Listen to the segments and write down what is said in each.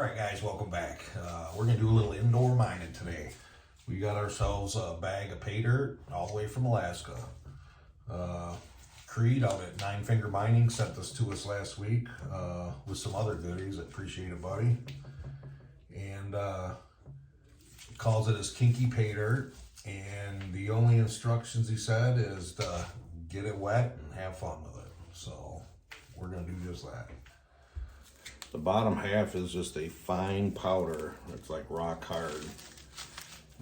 Alright guys, welcome back. We're going to do a little indoor mining today. We got ourselves a bag of pay dirt all the way from Alaska. Creed out at Nine Finger Mining sent this to us last week with some other goodies. I appreciate it, buddy. And calls it his Kinky pay dirt. And the only instructions he said is to get it wet and have fun with it. So we're going to do just that. The bottom half is just a fine powder. It's like rock hard.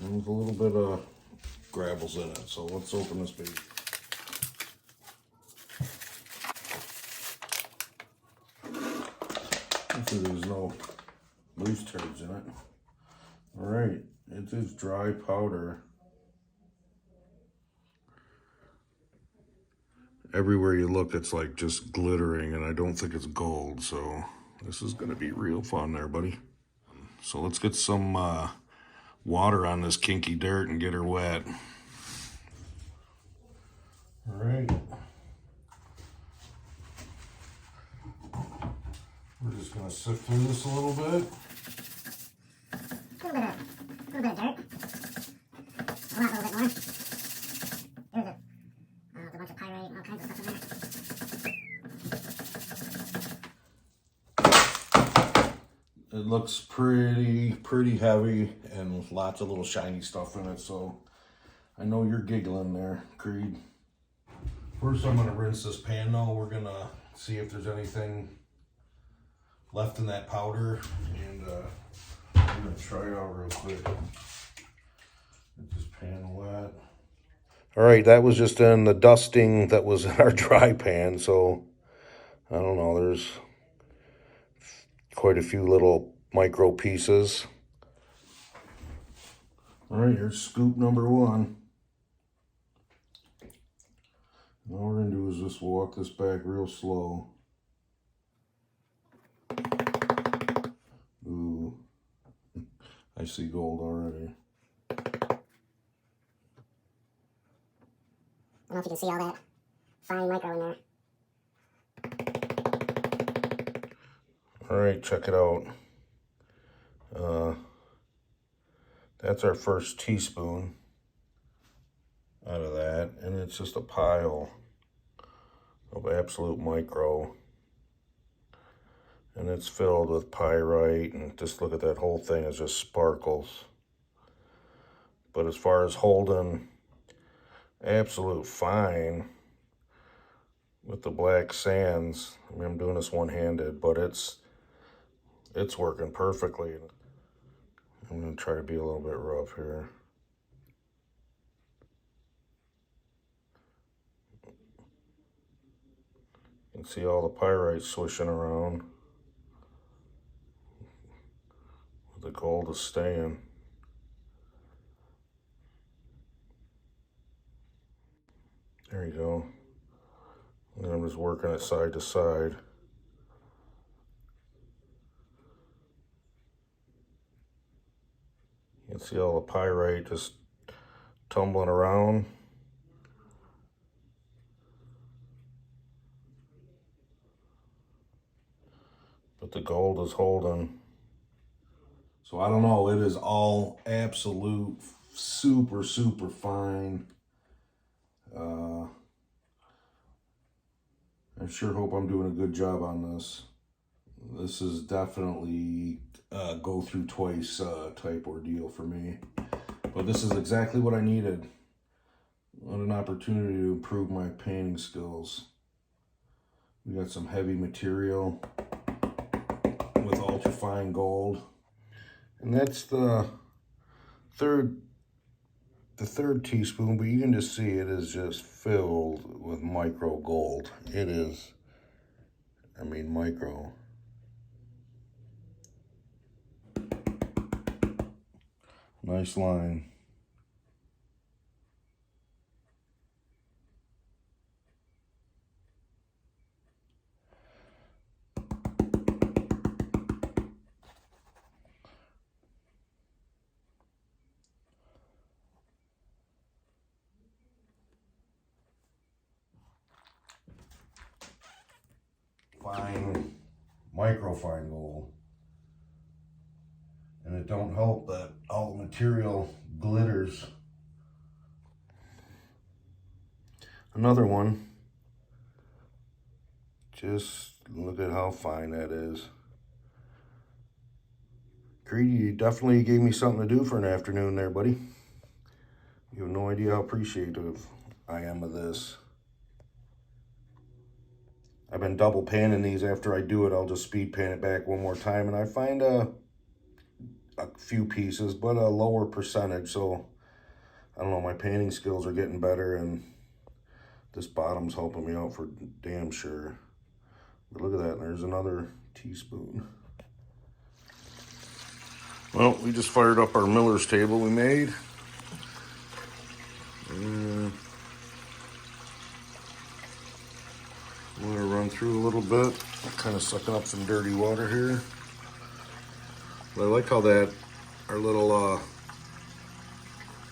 And with a little bit of gravels in it. So let's open this baby. Hopefully there's no loose turds in it. Alright, it is dry powder. Everywhere you look it's like just glittering, and I don't think it's gold, so this is gonna be real fun there, buddy. So let's get some water on this kinky dirt and get her wet. Alright. We're just gonna sift through this a little bit. A little bit of dirt. A little bit more. There's a bunch of pyrite and all kinds of stuff in there. It looks pretty heavy and with lots of little shiny stuff in it, so I know you're giggling there, Creed. First I'm gonna rinse this pan though. We're gonna see if there's anything left in that powder, and I'm gonna try it out real quick. Get this pan wet. All right, that was just in the dusting that was in our dry pan, so I don't know, there's quite a few little micro pieces. All right, here's scoop number one. All we're gonna do is just walk this back real slow. Ooh, I see gold already. I don't know if you can see all that fine micro in there. All right, check it out. That's our first teaspoon out of that, and it's just a pile of absolute micro. And it's filled with pyrite, and just look at that whole thing, is just sparkles. But as far as holding absolute fine with the black sands, I mean, I'm doing this one-handed, but it's working perfectly. I'm gonna try to be a little bit rough here. You can see all the pyrite swishing around. The gold is staying. There you go. And I'm just working it side to side. You can see all the pyrite just tumbling around. But the gold is holding. So I don't know, it is all absolute super fine. I sure hope I'm doing a good job on this. This is definitely go through twice type ordeal for me. But this is exactly what I needed. What an opportunity to improve my painting skills. We got some heavy material with ultra fine gold. And that's the third teaspoon, but you can just see it is just filled with micro gold. It is, I mean, micro. Nice line. Fine, micro fine gold. it don't help that all the material glitters. Another one. Just look at how fine that is. Greedy, you definitely gave me something to do for an afternoon there, buddy. You have no idea how appreciative I am of this. I've been double panning these. After I do it, I'll just speed pan it back one more time, and I find a few pieces, but a lower percentage. So I don't know, my panning skills are getting better, and this bottom's helping me out for damn sure. But look at that, there's another teaspoon. Well, we just fired up our Miller's table we made. I'm gonna run through a little bit. I'm kind of sucking up some dirty water here. But I like how that, our little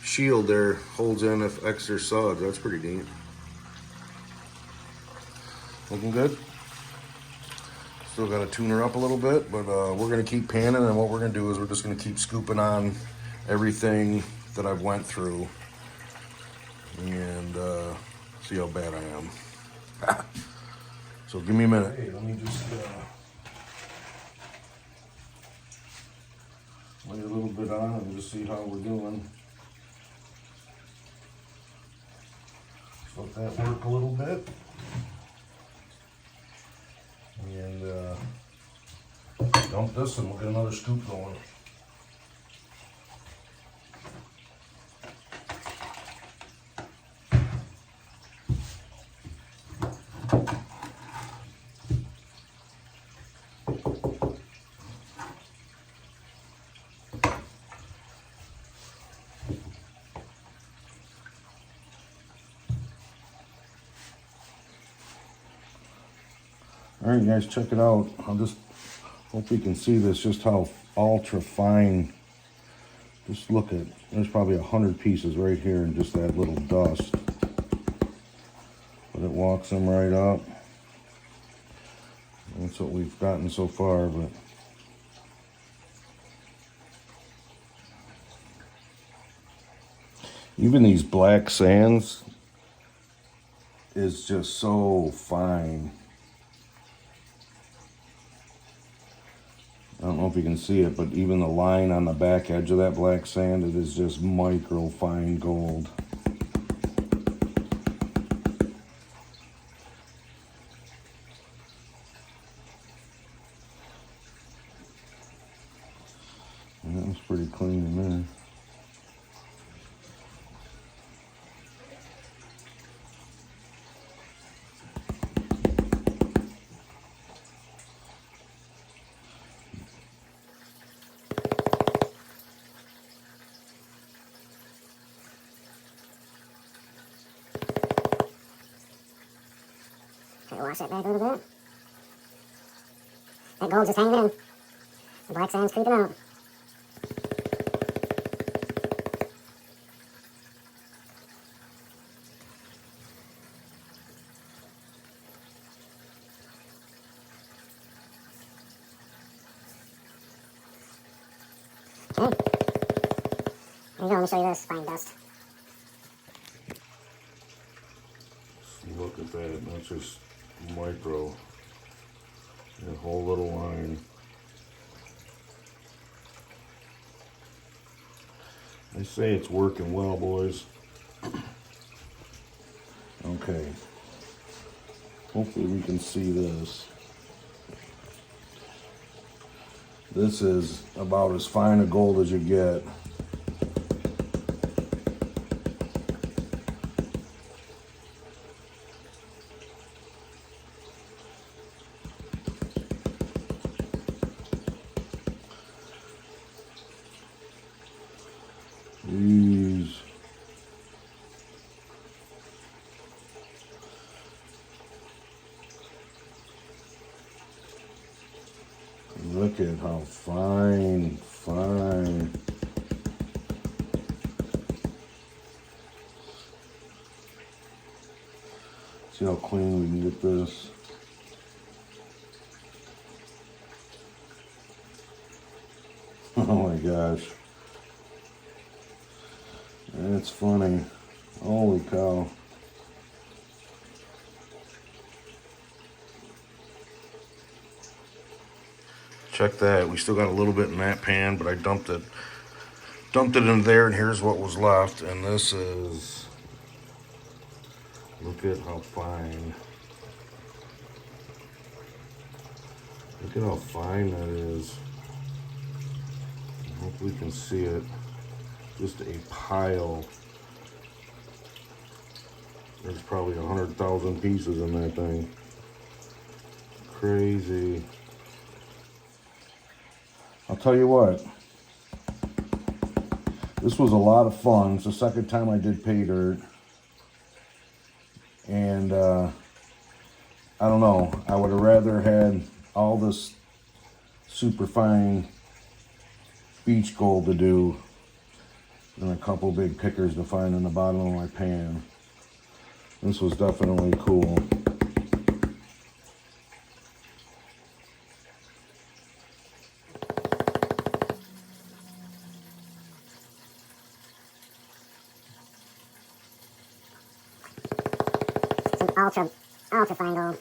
shield there holds in if extra suds. That's pretty neat. Looking good. Still got to tune her up a little bit, but we're gonna keep panning, and what we're gonna do is we're just gonna keep scooping on everything that I've went through and see how bad I am. So give me a minute. Hey, let me just lay a little bit on and just see how we're doing. Just let that work a little bit. And dump this and we'll get another scoop going. All right, guys, check it out. I'll just hope you can see this, just how ultra fine. Just look at, there's probably 100 pieces right here in just that little dust. But it walks them right up. That's what we've gotten so far, but even these black sands is just so fine. I don't know if you can see it, but even the line on the back edge of that black sand, it is just micro fine gold. And that was pretty clean in there. Try to wash that back a little bit. That gold's just hanging in. The black sand's creeping out. Okay. There you go, let me show you this fine dust. Look at that, that's just micro. That whole little line. I say it's working well, boys. Okay. Hopefully we can see this. This is about as fine a gold as you get. Jeez. Look at how fine. See how clean we can get this. Oh my gosh. That's funny. Holy cow. Check that. We still got a little bit in that pan, but I dumped it in there, and here's what was left. And this is, look at how fine. Look at how fine that is. I hope we can see it. Just a pile. There's probably 100,000 pieces in that thing. Crazy. I'll tell you what. This was a lot of fun. It's the second time I did pay dirt. And I don't know. I would have rather had all this super fine beach gold to do than a couple big pickers to find in the bottom of my pan. This was definitely cool. Some ultra fine gold.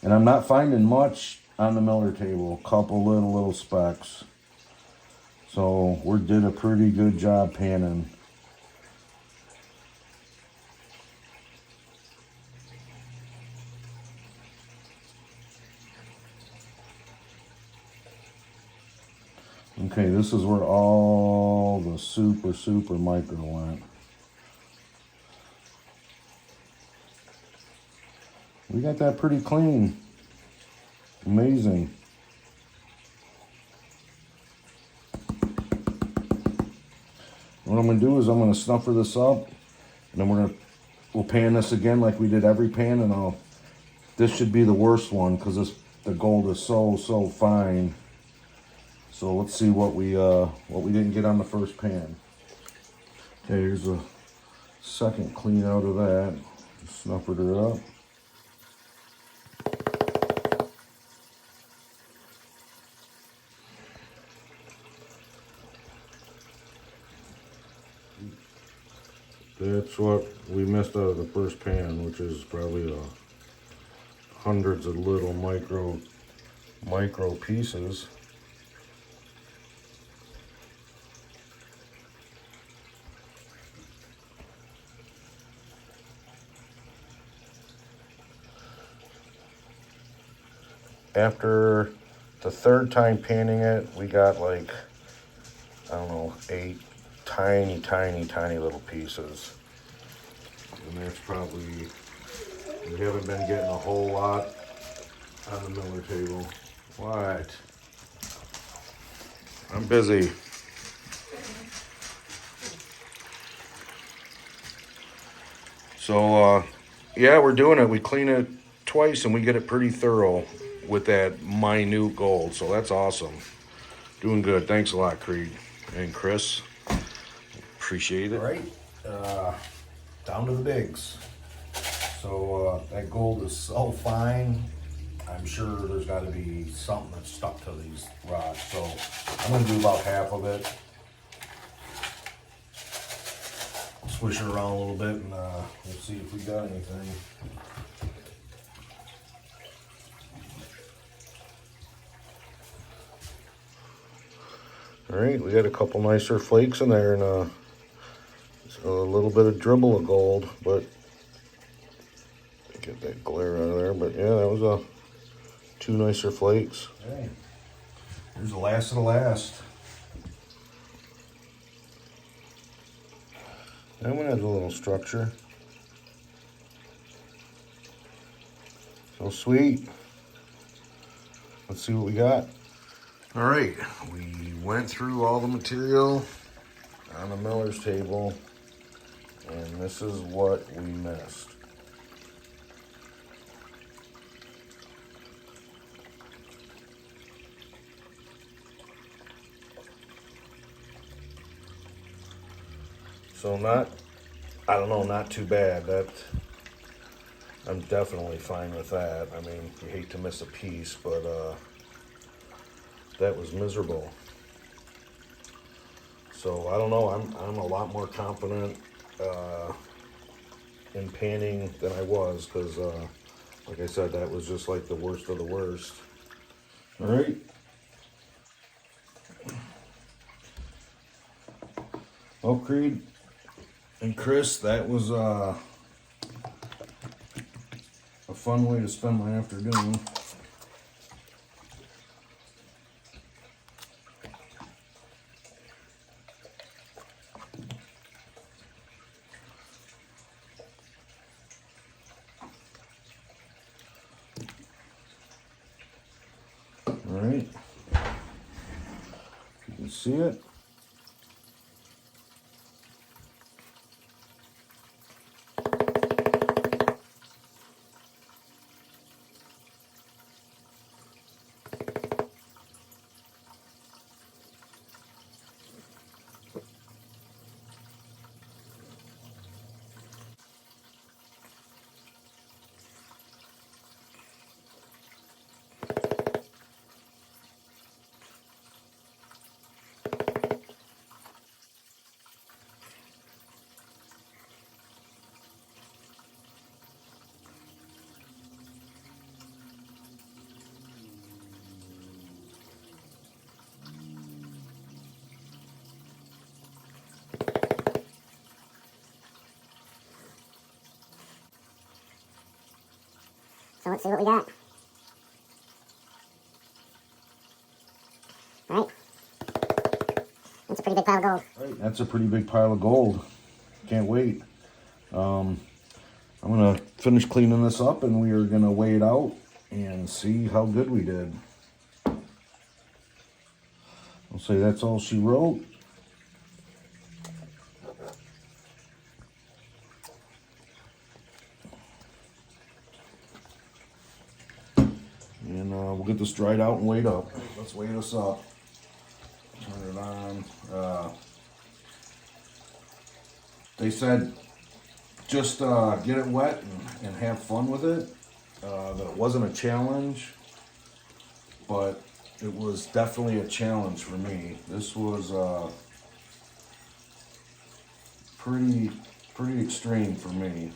And I'm not finding much on the Miller table. A couple little specks. So we did a pretty good job panning. Okay, this is where all the super micro went. We got that pretty clean. Amazing. What I'm gonna do is I'm gonna snuffer this up, and then we'll pan this again like we did every pan, and this should be the worst one because the gold is so fine. So let's see what we didn't get on the first pan. Okay, here's a second clean out of that. Snuffered her up. That's what we missed out of the first pan, which is probably hundreds of little micro pieces. After the third time panning it, we got like, I don't know, 8 tiny little pieces. And that's probably, we haven't been getting a whole lot on the Miller table. What? I'm busy. So, yeah, we're doing it. We clean it twice and we get it pretty thorough with that minute gold. So that's awesome. Doing good. Thanks a lot, Creed and Chris. Appreciate it. All right, down to the bigs. So that gold is so fine. I'm sure there's got to be something that's stuck to these rocks. So I'm going to do about half of it. Swish it around a little bit, and we'll see if we got anything. All right, we got a couple nicer flakes in there, and a little bit of dribble of gold, but get that glare out of there. But yeah, that was 2 nicer flakes. Okay, here's the last of the last. That one has a little structure. So sweet. Let's see what we got. All right, we went through all the material on the Miller's table, and this is what we missed. So not too bad. I'm definitely fine with that. I mean, you hate to miss a piece, but that was miserable. So I don't know. I'm a lot more confident in panning than I was, because like I said, that was just like the worst of the worst. All right. Well, Creed and Chris, that was a fun way to spend my afternoon. All right, you can see it. So let's see what we got. All right. That's a pretty big pile of gold. Right, that's a pretty big pile of gold. Can't wait. I'm gonna finish cleaning this up, and we are gonna weigh it out and see how good we did. I'll say that's all she wrote. And we'll get this dried out and weighed up. Let's weigh this up. Turn it on. They said just get it wet and have fun with it. That it wasn't a challenge, but it was definitely a challenge for me. This was pretty extreme for me.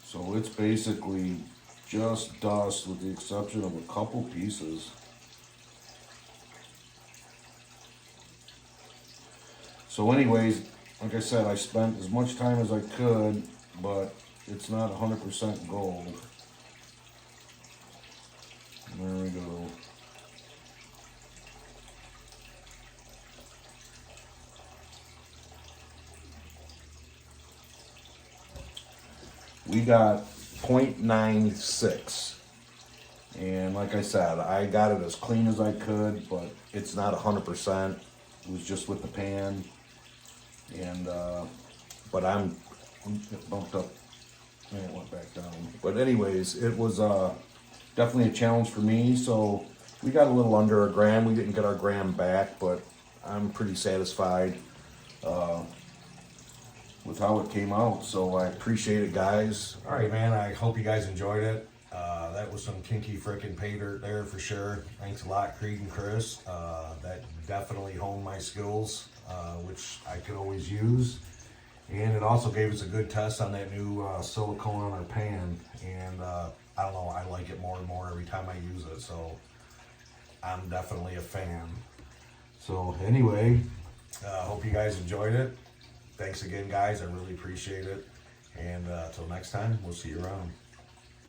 So it's basically just dust with the exception of a couple pieces. So anyways, like I said, I spent as much time as I could, but it's not 100% gold. There we go. We got 0.96. And like I said, I got it as clean as I could, but it's not 100%. It was just with the pan. And, but it bumped up and it went back down. But anyways, it was definitely a challenge for me. So we got a little under a gram. We didn't get our gram back, but I'm pretty satisfied with how it came out. So I appreciate it, guys. All right, man. I hope you guys enjoyed it. That was some kinky frickin' pay dirt there for sure. Thanks a lot, Creed and Chris. That definitely honed my skills, which I could always use. And it also gave us a good test on that new silicone on our pan. And I don't know, I like it more and more every time I use it. So I'm definitely a fan. So anyway, hope you guys enjoyed it. Thanks again, guys. I really appreciate it. And until next time, we'll see you around.